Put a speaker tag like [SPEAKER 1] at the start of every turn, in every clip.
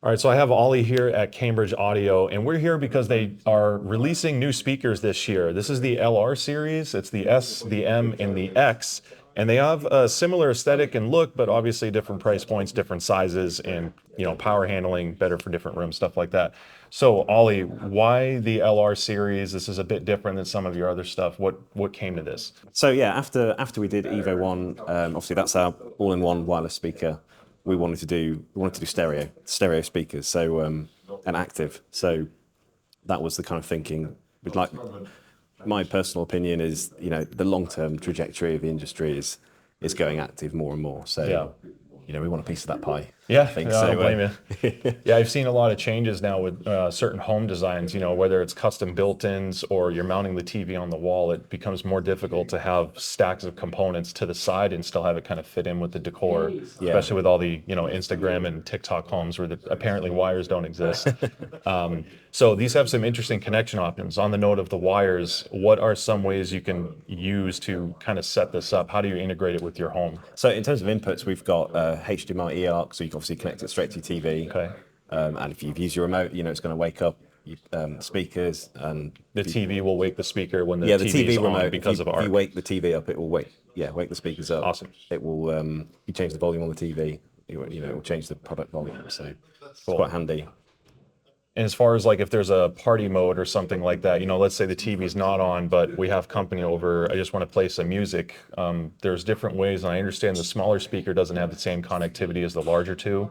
[SPEAKER 1] All right, so I have Ollie here at Cambridge Audio, and we're here because they are releasing new speakers this year. This is the LR series. It's the S, the M, and the X, and they have a similar aesthetic and look, but obviously different price points, different sizes, and power handling better for different rooms, stuff like that. So Ollie, why the LR series? This is a bit different than some of your other stuff. What came to this?
[SPEAKER 2] So yeah, after we did Evo One, obviously that's our all-in-one wireless speaker. We wanted to do stereo speakers, so and active. So that was the kind of thinking. We'd like. My personal opinion is, the long-term trajectory of the industry is going active more and more. So
[SPEAKER 1] Yeah.
[SPEAKER 2] we want a piece of that pie.
[SPEAKER 1] Yeah,
[SPEAKER 2] I think
[SPEAKER 1] I
[SPEAKER 2] so.
[SPEAKER 1] don't blame you. Yeah, I've seen a lot of changes now with certain home designs, whether it's custom built-ins or you're mounting the TV on the wall, it becomes more difficult to have stacks of components to the side and still have it kind of fit in with the decor, especially with all the, Instagram and TikTok homes where apparently wires don't exist. So these have some interesting connection options. On the note of the wires, what are some ways you can use to kind of set this up? How do you integrate it with your home?
[SPEAKER 2] So in terms of inputs, we've got HDMI eARC, so you can obviously connect it straight to your TV.
[SPEAKER 1] Okay.
[SPEAKER 2] And if you've used your remote, it's going to wake up speakers and
[SPEAKER 1] The TV will wake the speaker when the
[SPEAKER 2] yeah, the
[SPEAKER 1] TV is
[SPEAKER 2] TV
[SPEAKER 1] on
[SPEAKER 2] remote.
[SPEAKER 1] because
[SPEAKER 2] if
[SPEAKER 1] of
[SPEAKER 2] you, if you
[SPEAKER 1] ARC.
[SPEAKER 2] wake the TV up, it will wake the speakers up.
[SPEAKER 1] Awesome.
[SPEAKER 2] It will you change the volume on the TV. It will change the product volume. So it's
[SPEAKER 1] Cool.
[SPEAKER 2] quite handy.
[SPEAKER 1] And as far as like if there's a party mode or something like that, let's say the TV's not on, but we have company over, I just want to play some music. There's different ways, and I understand the smaller speaker doesn't have the same connectivity as the larger two.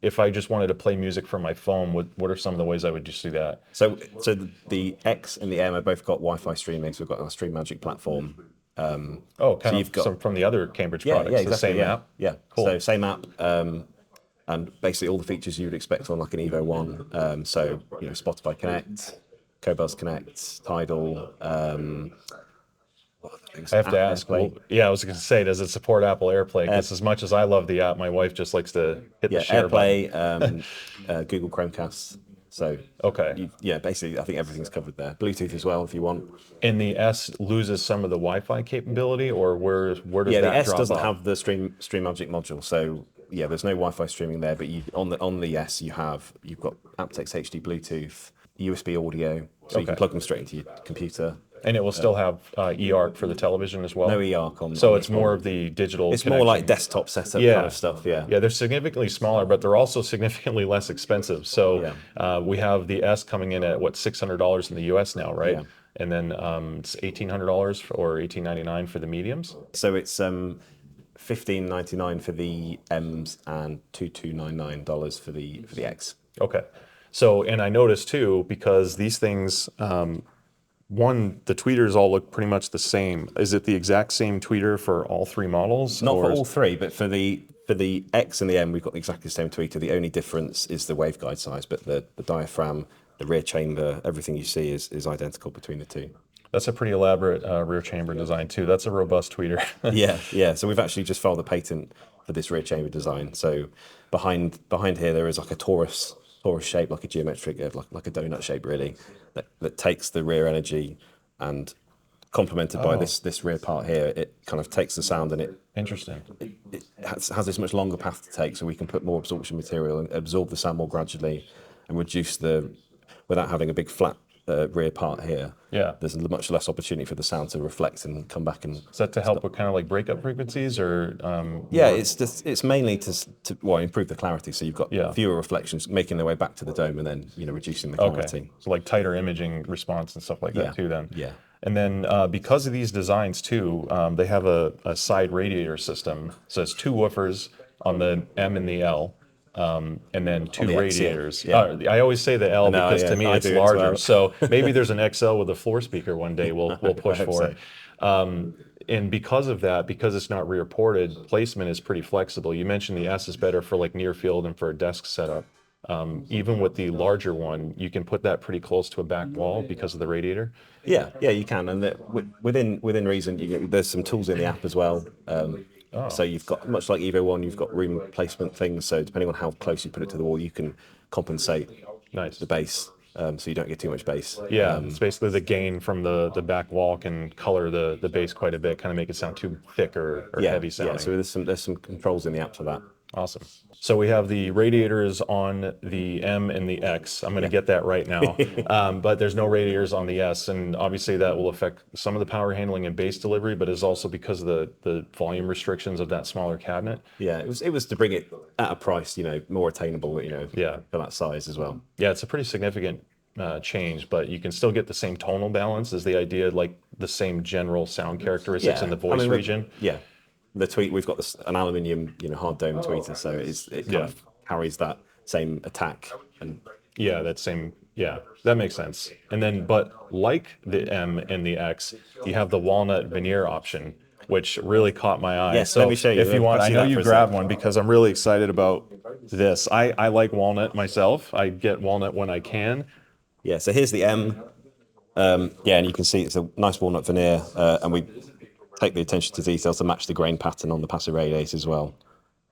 [SPEAKER 1] If I just wanted to play music from my phone, what are some of the ways I would just do that?
[SPEAKER 2] So the X and the M have both got Wi-Fi streaming. So we've got our Stream Magic platform.
[SPEAKER 1] Oh, kind
[SPEAKER 2] So
[SPEAKER 1] of
[SPEAKER 2] you've got
[SPEAKER 1] some from the other Cambridge
[SPEAKER 2] yeah,
[SPEAKER 1] products,
[SPEAKER 2] yeah,
[SPEAKER 1] the
[SPEAKER 2] exactly.
[SPEAKER 1] same
[SPEAKER 2] Yeah,
[SPEAKER 1] app?
[SPEAKER 2] yeah.
[SPEAKER 1] Cool.
[SPEAKER 2] So same app. And basically all the features you would expect on like an Evo One. So Spotify Connect, Cobuzz Connect, Tidal. What other things?
[SPEAKER 1] I have to
[SPEAKER 2] App
[SPEAKER 1] ask,
[SPEAKER 2] AirPlay.
[SPEAKER 1] yeah, I was going to say, does it support Apple AirPlay? Because as much as I love the app, my wife just likes to hit the
[SPEAKER 2] Yeah,
[SPEAKER 1] share button.
[SPEAKER 2] AirPlay, Google Chromecast. So
[SPEAKER 1] Okay.
[SPEAKER 2] basically I think everything's covered there. Bluetooth as well if you want.
[SPEAKER 1] And the S loses some of the Wi-Fi capability, or where does
[SPEAKER 2] Yeah, the
[SPEAKER 1] that
[SPEAKER 2] S
[SPEAKER 1] drop
[SPEAKER 2] doesn't
[SPEAKER 1] off?
[SPEAKER 2] have the Stream Magic module, so yeah, there's no Wi-Fi streaming there. But on the S you've got aptX HD Bluetooth, USB audio, so you can
[SPEAKER 1] Okay.
[SPEAKER 2] plug them straight into your computer.
[SPEAKER 1] And it will still have eARC for the television as well?
[SPEAKER 2] No eARC on.
[SPEAKER 1] So
[SPEAKER 2] on
[SPEAKER 1] it's
[SPEAKER 2] this
[SPEAKER 1] more
[SPEAKER 2] one.
[SPEAKER 1] of the digital
[SPEAKER 2] It's more like
[SPEAKER 1] connection.
[SPEAKER 2] desktop setup
[SPEAKER 1] Yeah.
[SPEAKER 2] kind of stuff. Yeah.
[SPEAKER 1] Yeah, they're significantly smaller, but they're also significantly less expensive. So we have the S coming in at what, $600 in the US now, right?
[SPEAKER 2] Yeah.
[SPEAKER 1] And then it's $1,800 or $1,899 for the mediums.
[SPEAKER 2] So it's $1,599 for the M's and $2,299 for the X.
[SPEAKER 1] Okay. So, and I noticed too, because these things, the tweeters all look pretty much the same. Is it the exact same tweeter for all three models?
[SPEAKER 2] Not
[SPEAKER 1] or
[SPEAKER 2] for
[SPEAKER 1] is-
[SPEAKER 2] all three, but for the X and the M, we've got exactly the same tweeter. The only difference is the waveguide size, but the diaphragm, the rear chamber, everything you see is identical between the two.
[SPEAKER 1] That's a pretty elaborate rear chamber design too. That's a robust tweeter.
[SPEAKER 2] Yeah. So we've actually just filed a patent for this rear chamber design. So behind here there is like a torus shape, like a geometric, like a donut shape really, that takes the rear energy and complemented by this rear part here, it kind of takes the sound and it
[SPEAKER 1] Interesting.
[SPEAKER 2] has this much longer path to take, so we can put more absorption material and absorb the sound more gradually and reduce without having a big flat rear part here.
[SPEAKER 1] Yeah.
[SPEAKER 2] There's much less opportunity for the sound to reflect and come back and.
[SPEAKER 1] Is that to help with kind of like breakup frequencies or?
[SPEAKER 2] Yeah, it's mainly to improve the clarity. So you've got
[SPEAKER 1] Yeah.
[SPEAKER 2] fewer reflections making their way back to the dome and then reducing the clarity.
[SPEAKER 1] Okay. So like tighter imaging response and stuff like that too then.
[SPEAKER 2] Yeah.
[SPEAKER 1] And then because of these designs too, they have a side radiator system. So it's two woofers on the M and the L. And then two
[SPEAKER 2] the X, yeah.
[SPEAKER 1] radiators.
[SPEAKER 2] Yeah.
[SPEAKER 1] I always say the L
[SPEAKER 2] know,
[SPEAKER 1] because
[SPEAKER 2] yeah,
[SPEAKER 1] to me
[SPEAKER 2] I
[SPEAKER 1] it's
[SPEAKER 2] do as
[SPEAKER 1] larger.
[SPEAKER 2] well.
[SPEAKER 1] So maybe there's an XL with a floor speaker one day. We'll push
[SPEAKER 2] hope
[SPEAKER 1] for
[SPEAKER 2] so.
[SPEAKER 1] it. And because of that, because it's not rear ported, placement is pretty flexible. You mentioned the S is better for like near field and for a desk setup. Even with the larger one, you can put that pretty close to a back wall because of the radiator.
[SPEAKER 2] Yeah, you can, and within reason, there's some tools in the app as well. So you've got, much like Evo One, you've got room placement things. So depending on how close you put it to the wall, you can compensate
[SPEAKER 1] Nice.
[SPEAKER 2] the bass, so you don't get too much bass.
[SPEAKER 1] Yeah, it's basically the gain from the back wall can color the bass quite a bit, kind of make it sound too thick or heavy sounding.
[SPEAKER 2] Yeah. So there's some controls in the app for that.
[SPEAKER 1] Awesome. So we have the radiators on the M and the X. I'm going to get that right now. But there's no radiators on the S, and obviously that will affect some of the power handling and base delivery, but it's also because of the volume restrictions of that smaller cabinet.
[SPEAKER 2] Yeah, it was to bring it at a price, more attainable,
[SPEAKER 1] Yeah.
[SPEAKER 2] for that size as well.
[SPEAKER 1] Yeah, it's a pretty significant change, but you can still get the same tonal balance is the idea, like the same general sound characteristics in the voice region.
[SPEAKER 2] Yeah, the tweet we've got an aluminium, hard dome tweeter, so it kind of carries that same attack. And
[SPEAKER 1] Yeah, yeah, that makes sense. And then, but like the M and the X, you have the walnut veneer option, which really caught my eye.
[SPEAKER 2] Yes,
[SPEAKER 1] So
[SPEAKER 2] let me show you.
[SPEAKER 1] if you want,
[SPEAKER 2] I'll
[SPEAKER 1] I
[SPEAKER 2] see
[SPEAKER 1] know
[SPEAKER 2] that
[SPEAKER 1] you
[SPEAKER 2] for a
[SPEAKER 1] grabbed
[SPEAKER 2] sec.
[SPEAKER 1] one because I'm really excited about this. I like walnut myself. I get walnut when I can.
[SPEAKER 2] Yeah, so here's the M. Yeah, and you can see it's a nice walnut veneer, and we take the attention to detail to match the grain pattern on the passive radiator as well.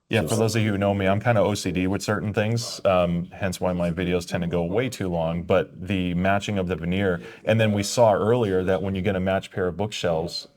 [SPEAKER 1] Yeah, for those of you who know me, I'm kind of OCD with certain things, hence why my videos tend to go way too long, but the matching of the veneer, and then we saw earlier that when you get a matched pair of bookshelves,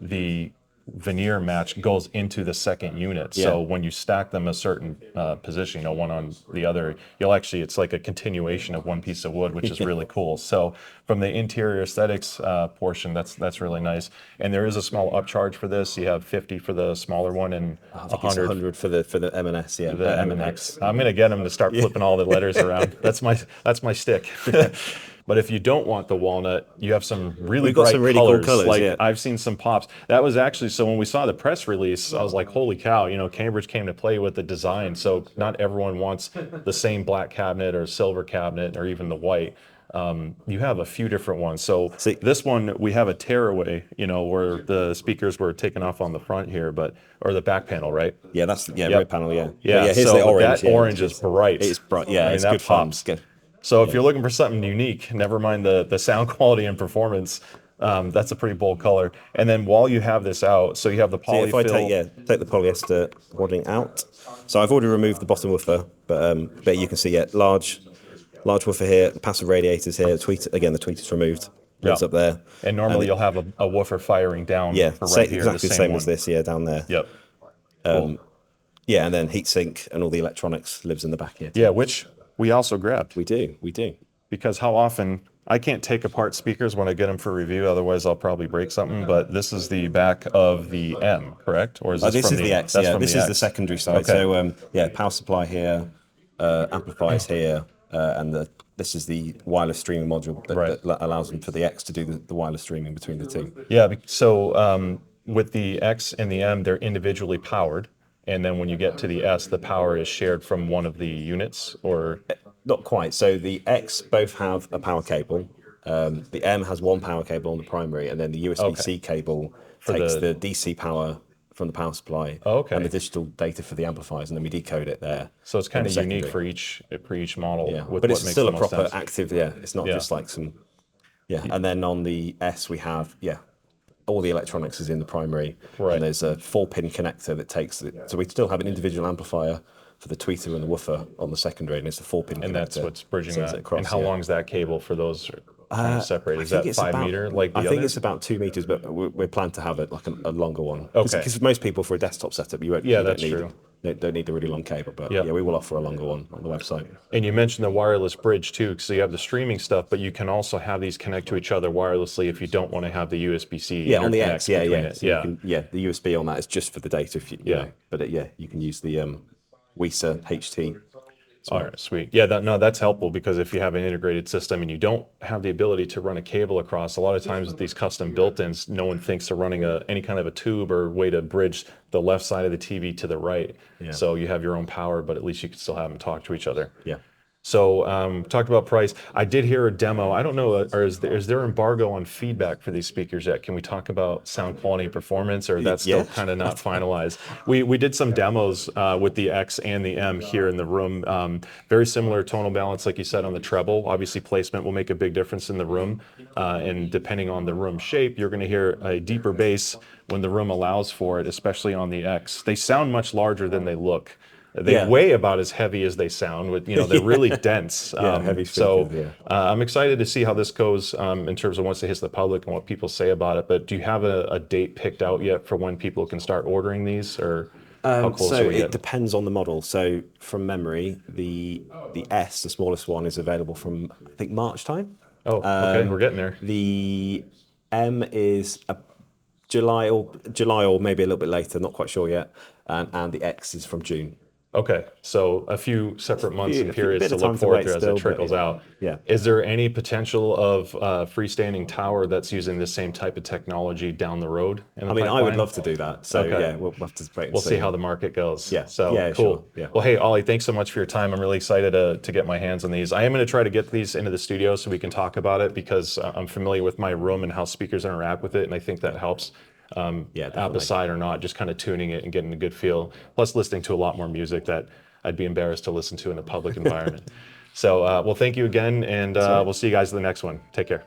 [SPEAKER 1] the veneer match goes into the second unit. So
[SPEAKER 2] Yeah.
[SPEAKER 1] when you stack them a certain position, one on the other, it's like a continuation of one piece of wood, which is really cool. So from the interior aesthetics portion, that's really nice. And there is a small upcharge for this. You have 50 for the smaller one and
[SPEAKER 2] I think it's 100 for the M&S, yeah.
[SPEAKER 1] the M and X. I'm gonna get him to start flipping all the letters around. That's my stick. But if you don't want the walnut, you have some really
[SPEAKER 2] We've got
[SPEAKER 1] bright
[SPEAKER 2] some really cool
[SPEAKER 1] colors.
[SPEAKER 2] colors,
[SPEAKER 1] Like
[SPEAKER 2] yeah.
[SPEAKER 1] I've seen some pops. That was actually, so when we saw the press release, I was like, holy cow! Cambridge came to play with the design. So not everyone wants the same black cabinet or silver cabinet or even the white. You have a few different ones. So
[SPEAKER 2] See-
[SPEAKER 1] this one, we have a tearaway, where the speakers were taken off on the front here, or the back panel, right?
[SPEAKER 2] Yeah, rear panel, yeah.
[SPEAKER 1] Yeah,
[SPEAKER 2] But here's
[SPEAKER 1] so
[SPEAKER 2] the orange.
[SPEAKER 1] that orange is bright.
[SPEAKER 2] It's bright, yeah,
[SPEAKER 1] I mean,
[SPEAKER 2] it's
[SPEAKER 1] that
[SPEAKER 2] good fun.
[SPEAKER 1] pops.
[SPEAKER 2] It's good.
[SPEAKER 1] So if you're looking for something unique, never mind the sound quality and performance, that's a pretty bold color. And then while you have this out, so you have the
[SPEAKER 2] So if I
[SPEAKER 1] polyfill.
[SPEAKER 2] take the polyester wadding out. So I've already removed the bottom woofer, but you can see, large woofer here, the passive radiators here, the tweeter's removed. It's up there.
[SPEAKER 1] And normally you'll have a woofer firing down
[SPEAKER 2] Yeah,
[SPEAKER 1] for right here,
[SPEAKER 2] exactly
[SPEAKER 1] the
[SPEAKER 2] the
[SPEAKER 1] same
[SPEAKER 2] same as
[SPEAKER 1] one.
[SPEAKER 2] this, down there.
[SPEAKER 1] Yep. Cool.
[SPEAKER 2] Yeah, and then heatsink and all the electronics lives in the back here.
[SPEAKER 1] Yeah, which we also grabbed.
[SPEAKER 2] We do.
[SPEAKER 1] Because how often I can't take apart speakers when I get them for review, otherwise I'll probably break something. But this is the back of the M, correct? Or is this
[SPEAKER 2] This
[SPEAKER 1] from
[SPEAKER 2] is the X.
[SPEAKER 1] That's
[SPEAKER 2] Yeah,
[SPEAKER 1] from
[SPEAKER 2] this
[SPEAKER 1] the
[SPEAKER 2] is
[SPEAKER 1] X.
[SPEAKER 2] the secondary side.
[SPEAKER 1] Okay.
[SPEAKER 2] So power supply here, amplifiers here, and this is the wireless streaming module that allows them for the X to do the wireless streaming between the two.
[SPEAKER 1] Yeah. So with the X and the M, they're individually powered. And then when you get to the S, the power is shared from one of the units, or
[SPEAKER 2] Not quite. So the X both have a power cable. The M has one power cable on the primary, and then the USB-C cable takes the DC power from the power supply and the digital data for the amplifiers, and then we decode it there.
[SPEAKER 1] so it's kind of
[SPEAKER 2] the
[SPEAKER 1] unique
[SPEAKER 2] secondary.
[SPEAKER 1] for each model.
[SPEAKER 2] Yeah,
[SPEAKER 1] With
[SPEAKER 2] but
[SPEAKER 1] what
[SPEAKER 2] it's
[SPEAKER 1] makes
[SPEAKER 2] still
[SPEAKER 1] the
[SPEAKER 2] a
[SPEAKER 1] most
[SPEAKER 2] proper
[SPEAKER 1] sense.
[SPEAKER 2] active. Yeah, it's not just like some. Yeah, and then on the S we have all the electronics is in the primary,
[SPEAKER 1] Right.
[SPEAKER 2] and there's a 4-pin connector that takes it. So we still have an individual amplifier for the tweeter and the woofer on the secondary, and it's a 4-pin connector.
[SPEAKER 1] And that's what's bridging
[SPEAKER 2] sends
[SPEAKER 1] that.
[SPEAKER 2] it across,
[SPEAKER 1] And how
[SPEAKER 2] yeah.
[SPEAKER 1] long is that cable for those kind of separated?
[SPEAKER 2] I
[SPEAKER 1] Is
[SPEAKER 2] think
[SPEAKER 1] that
[SPEAKER 2] it's
[SPEAKER 1] 5
[SPEAKER 2] about-
[SPEAKER 1] meter like the
[SPEAKER 2] I think
[SPEAKER 1] other?
[SPEAKER 2] it's about 2 meters, but we plan to have it like a longer one.
[SPEAKER 1] Okay.
[SPEAKER 2] Because most people for a desktop setup, you
[SPEAKER 1] Yeah,
[SPEAKER 2] don't
[SPEAKER 1] that's
[SPEAKER 2] need,
[SPEAKER 1] true.
[SPEAKER 2] They don't need a really long cable, but
[SPEAKER 1] Yeah.
[SPEAKER 2] we will offer a longer one on the website.
[SPEAKER 1] And you mentioned the wireless bridge too, so you have the streaming stuff, but you can also have these connect to each other wirelessly if you don't want to have the USB-C.
[SPEAKER 2] Yeah, on the
[SPEAKER 1] interconnect
[SPEAKER 2] X, yeah.
[SPEAKER 1] between it.
[SPEAKER 2] So you can, the USB on that is just for the data. If you know, but you can use the WISA HT.
[SPEAKER 1] All right, sweet. Yeah, that's helpful because if you have an integrated system and you don't have the ability to run a cable across, a lot of times with these custom built-ins, no one thinks of running any kind of a tube or way to bridge the left side of the TV to the right.
[SPEAKER 2] Yeah.
[SPEAKER 1] So you have your own power, but at least you can still have them talk to each other.
[SPEAKER 2] Yeah.
[SPEAKER 1] So talked about price. I did hear a demo. I don't know, or is there embargo on feedback for these speakers yet? Can we talk about sound quality and performance, or that's still kind of not finalized? We did some demos with the X and the M here in the room. Very similar tonal balance, like you said, on the treble. Obviously, placement will make a big difference in the room, and depending on the room shape, you're going to hear a deeper bass when the room allows for it, especially on the X. They sound much larger than they look. They weigh about as heavy as they sound. They're really dense.
[SPEAKER 2] Heavy
[SPEAKER 1] So
[SPEAKER 2] speakers,
[SPEAKER 1] I'm excited to see how this goes in terms of once it hits the public and what people say about it. But do you have a date picked out yet for when people can start ordering these? Or How close
[SPEAKER 2] So
[SPEAKER 1] are we
[SPEAKER 2] it
[SPEAKER 1] getting?
[SPEAKER 2] depends on the model. So from memory, the S, the smallest one, is available from I think March time.
[SPEAKER 1] Oh, okay, we're getting there.
[SPEAKER 2] The M is July or maybe a little bit later, not quite sure yet. And the X is from June.
[SPEAKER 1] Okay, so a few separate months and
[SPEAKER 2] A few
[SPEAKER 1] periods
[SPEAKER 2] bit
[SPEAKER 1] to
[SPEAKER 2] of
[SPEAKER 1] look
[SPEAKER 2] time to
[SPEAKER 1] forward
[SPEAKER 2] wait
[SPEAKER 1] to as it
[SPEAKER 2] still, but
[SPEAKER 1] trickles
[SPEAKER 2] yeah,
[SPEAKER 1] out.
[SPEAKER 2] yeah.
[SPEAKER 1] Is there any potential of a freestanding tower that's using the same type of technology down the road in the
[SPEAKER 2] I mean, I would
[SPEAKER 1] pipeline?
[SPEAKER 2] love to do that. So
[SPEAKER 1] Okay.
[SPEAKER 2] yeah, we'll have to wait and
[SPEAKER 1] We'll see
[SPEAKER 2] see.
[SPEAKER 1] how the market goes.
[SPEAKER 2] Yeah,
[SPEAKER 1] So
[SPEAKER 2] yeah, sure,
[SPEAKER 1] cool.
[SPEAKER 2] yeah.
[SPEAKER 1] Well, hey, Ollie, thanks so much for your time. I'm really excited to get my hands on these. I am going to try to get these into the studio so we can talk about it because I'm familiar with my room and how speakers interact with it, and I think that helps.
[SPEAKER 2] Yeah,
[SPEAKER 1] App
[SPEAKER 2] definitely.
[SPEAKER 1] aside or not, just kind of tuning it and getting a good feel. Plus, listening to a lot more music that I'd be embarrassed to listen to in a public environment. So, well, thank you again, and
[SPEAKER 2] all right.
[SPEAKER 1] we'll see you guys in the next one. Take care.